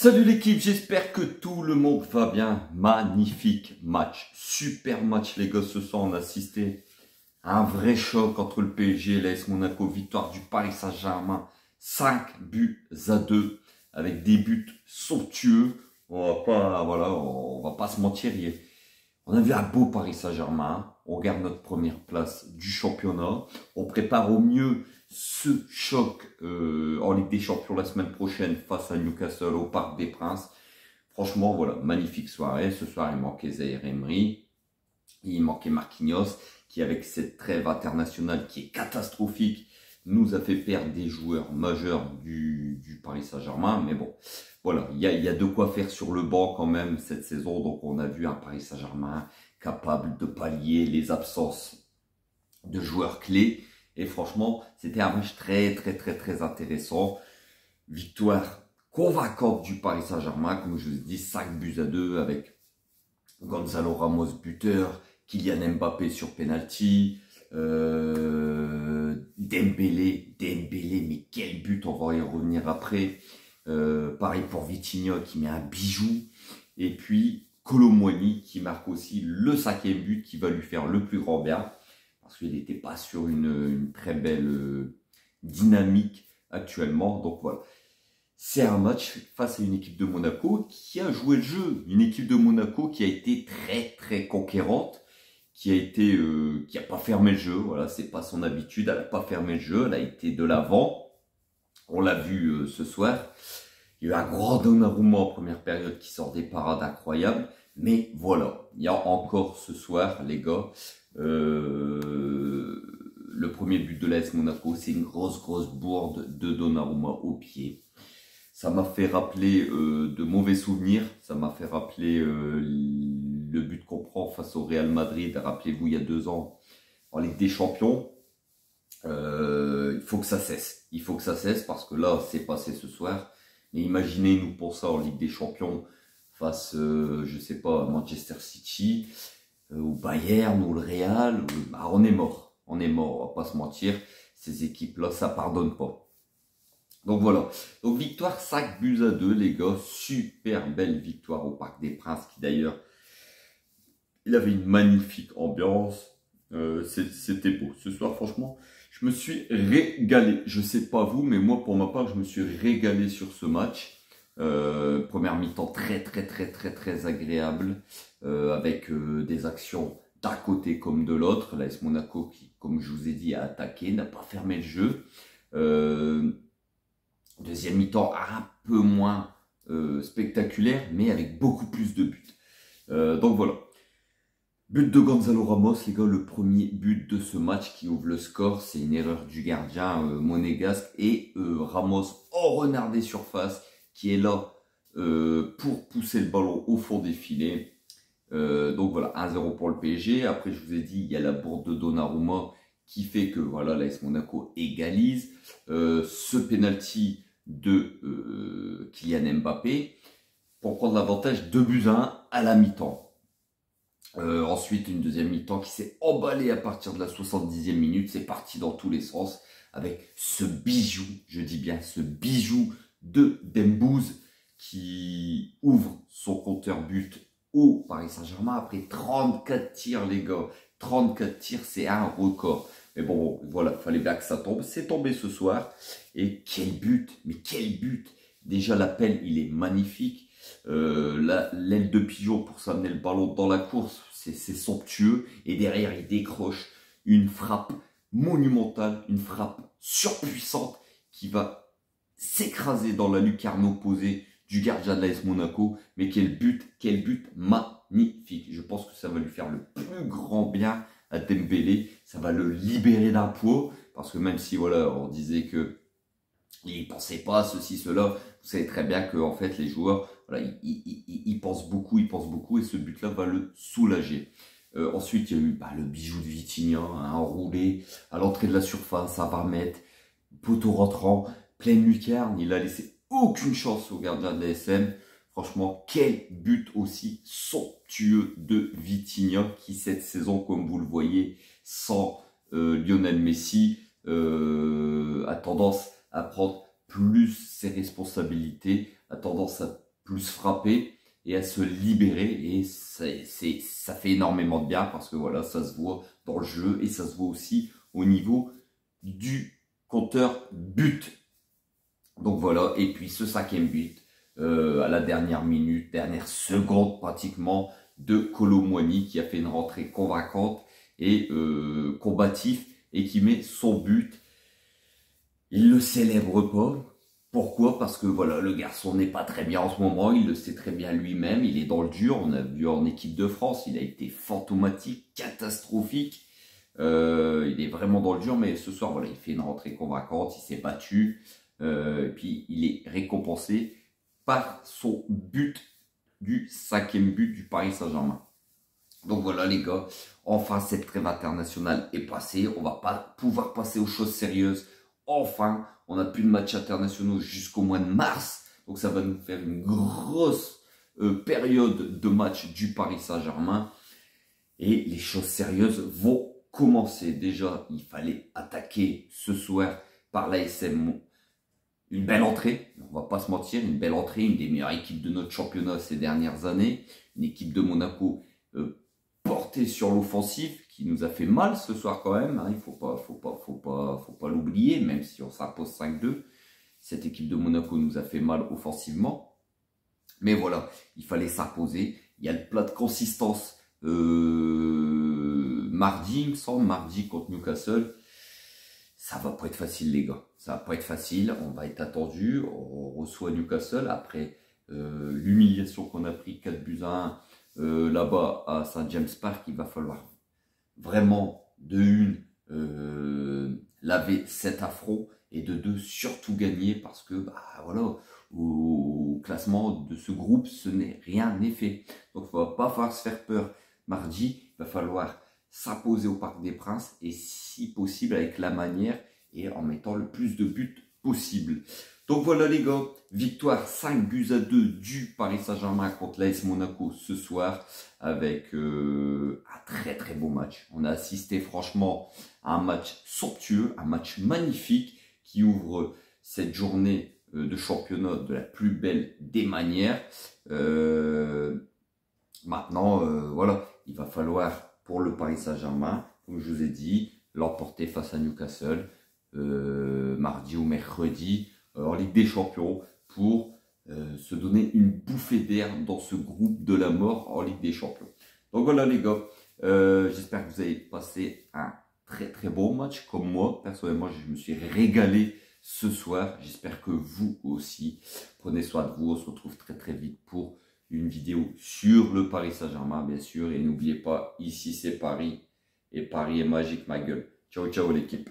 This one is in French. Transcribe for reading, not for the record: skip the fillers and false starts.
Salut l'équipe, j'espère que tout le monde va bien. Magnifique match, super match les gars. Ce soir on a assisté à un vrai choc entre le PSG et l'AS Monaco. Victoire du Paris Saint-Germain, 5-2 avec des buts somptueux. On va pas se mentir. On a vu un beau Paris Saint-Germain. On garde notre première place du championnat. On prépare au mieux ce choc en Ligue des Champions la semaine prochaine face à Newcastle au Parc des Princes. Franchement, voilà, magnifique soirée. Ce soir, il manquait Zaïre Emery. Il manquait Marquinhos, qui avec cette trêve internationale qui est catastrophique, nous a fait perdre des joueurs majeurs du Paris Saint-Germain. Mais bon, voilà, il y a de quoi faire sur le banc quand même cette saison. Donc on a vu un Paris Saint-Germain capable de pallier les absences de joueurs clés. Et franchement, c'était un match très intéressant. Victoire convaincante du Paris Saint-Germain, comme je vous ai dit, 5-2 avec Gonzalo Ramos buteur, Kylian Mbappé sur penalty, Dembélé, mais quel but, on va y revenir après. Pareil pour Vitinha qui met un bijou. Et puis Kolo Muani qui marque aussi le 5e but qui va lui faire le plus grand bien. Parce qu'il n'était pas sur une très belle dynamique actuellement. Donc voilà. C'est un match face à une équipe de Monaco qui a joué le jeu. Une équipe de Monaco qui a été très conquérante, qui a pas fermé le jeu. Voilà, c'est pas son habitude. Elle a pas fermé le jeu. Elle a été de l'avant. On l'a vu ce soir. Il y a eu un grand Donnarumma en première période qui sort des parades incroyables. Mais voilà, il y a encore ce soir, les gars, le premier but de l'AS Monaco, c'est une grosse bourde de Donnarumma au pied. Ça m'a fait rappeler de mauvais souvenirs. Ça m'a fait rappeler le but qu'on prend face au Real Madrid. Rappelez-vous, il y a 2 ans, en Ligue des Champions. Il faut que ça cesse. Il faut que ça cesse parce que là, c'est passé ce soir. Mais imaginez-nous pour ça en Ligue des Champions face, je sais pas, à Manchester City, au Bayern ou le Real. On est mort. On est mort, on va pas se mentir. Ces équipes-là, ça pardonne pas. Donc voilà, donc victoire 5-2 les gars, super belle victoire au Parc des Princes qui d'ailleurs, il avait une magnifique ambiance, c'était beau. Ce soir franchement, je me suis régalé, je sais pas vous, mais moi pour ma part, je me suis régalé sur ce match. Première mi-temps très agréable, avec des actions d'un côté comme de l'autre. L'AS Monaco qui, comme je vous ai dit, a attaqué, n'a pas fermé le jeu. Deuxième mi-temps un peu moins spectaculaire, mais avec beaucoup plus de buts. Donc voilà. But de Gonzalo Ramos, les gars, le premier but de ce match qui ouvre le score. C'est une erreur du gardien monégasque. Et Ramos, en renard des surfaces, qui est là pour pousser le ballon au fond des filets. Donc voilà, 1-0 pour le PSG. Après, je vous ai dit, il y a la bourde de Donnarumma qui fait que voilà, l'AS Monaco égalise. Ce penalty de Kylian Mbappé pour prendre l'avantage 2-1 à la mi-temps. Ensuite, une deuxième mi-temps qui s'est emballée à partir de la 70e minute. C'est parti dans tous les sens avec ce bijou, je dis bien ce bijou de Dembouz qui ouvre son compteur but au Paris Saint-Germain après 34 tirs, les gars. 34 tirs, c'est un record. Mais bon, voilà, fallait bien que ça tombe. C'est tombé ce soir. Et quel but, mais quel but. Déjà, l'appel, il est magnifique. L'aile de pigeon pour s'amener le ballon dans la course, c'est somptueux. Et derrière, il décroche une frappe monumentale, une frappe surpuissante qui va s'écraser dans la lucarne opposée du gardien de l'AS Monaco. Mais quel but magnifique. Je pense que ça va lui faire le plus grand bien à Dembélé. Ça va le libérer d'un poids. Parce que même si, voilà, on disait que il pensait pas à ceci, cela. Vous savez très bien que en fait les joueurs, voilà, ils pensent beaucoup, et ce but-là va le soulager. Ensuite, il y a eu le bijou de Vitinha, un enroulé à l'entrée de la surface, à 20 mètres, poteau rentrant, pleine lucarne. Il a laissé aucune chance au gardien de l'ASM. Franchement, quel but aussi somptueux de Vitinha qui cette saison, comme vous le voyez, sans Lionel Messi, a tendance à prendre plus ses responsabilités, a tendance à plus frapper et à se libérer. Et ça fait énormément de bien parce que voilà, ça se voit dans le jeu et ça se voit aussi au niveau du compteur but. Donc voilà, et puis ce 5e but, à la dernière minute, dernière seconde pratiquement, de Kolo Muani qui a fait une rentrée convaincante et combatif et qui met son but. Il le célèbre pas. Pourquoi? Parce que voilà, le garçon n'est pas très bien en ce moment, il le sait très bien lui-même, il est dans le dur. On a vu en équipe de France, il a été fantomatique, catastrophique. Il est vraiment dans le dur, mais ce soir, voilà, il fait une rentrée convaincante, il s'est battu, et puis il est récompensé par son but du 5e but du Paris Saint-Germain. Donc voilà les gars, enfin cette trêve internationale est passée, on va pas pouvoir passer aux choses sérieuses. Enfin, on n'a plus de matchs internationaux jusqu'au mois de mars, donc ça va nous faire une grosse période de matchs du Paris Saint-Germain. Et les choses sérieuses vont commencer. Déjà, il fallait attaquer ce soir par l'ASM. Une belle entrée, on va pas se mentir, une belle entrée, une des meilleures équipes de notre championnat ces dernières années. Une équipe de Monaco portée sur l'offensive qui nous a fait mal ce soir quand même. Hein. Il faut pas l'oublier, même si on s'impose 5-2. Cette équipe de Monaco nous a fait mal offensivement. Mais voilà, il fallait s'imposer. Il y a le plat de consistance mardi, il me semble, mardi contre Newcastle. Ça va pas être facile les gars, ça va pas être facile, on va être attendu, on reçoit Newcastle après l'humiliation qu'on a pris 4-1 là-bas à St James Park. Il va falloir vraiment de laver cet affront et de deux surtout gagner parce que bah voilà, au classement de ce groupe rien n'est fait. Donc il va pas falloir se faire peur. Mardi, il va falloir s'imposer au Parc des Princes et si possible avec la manière et en mettant le plus de buts possible. Donc voilà les gars, victoire 5-2 du Paris Saint-Germain contre l'AS Monaco ce soir avec un très très beau match. On a assisté franchement à un match somptueux, un match magnifique qui ouvre cette journée de championnat de la plus belle des manières. Maintenant, voilà, il va falloir pour le Paris Saint-Germain, comme je vous ai dit, l'emporter face à Newcastle mardi ou mercredi en Ligue des Champions pour se donner une bouffée d'air dans ce groupe de la mort en Ligue des Champions. Donc voilà les gars, j'espère que vous avez passé un très très beau match comme moi. Personnellement, je me suis régalé ce soir. J'espère que vous aussi. Prenez soin de vous, on se retrouve très très vite pour une vidéo sur le Paris Saint-Germain, bien sûr. Et n'oubliez pas, ici c'est Paris. Et Paris est magique, ma gueule. Ciao, ciao l'équipe.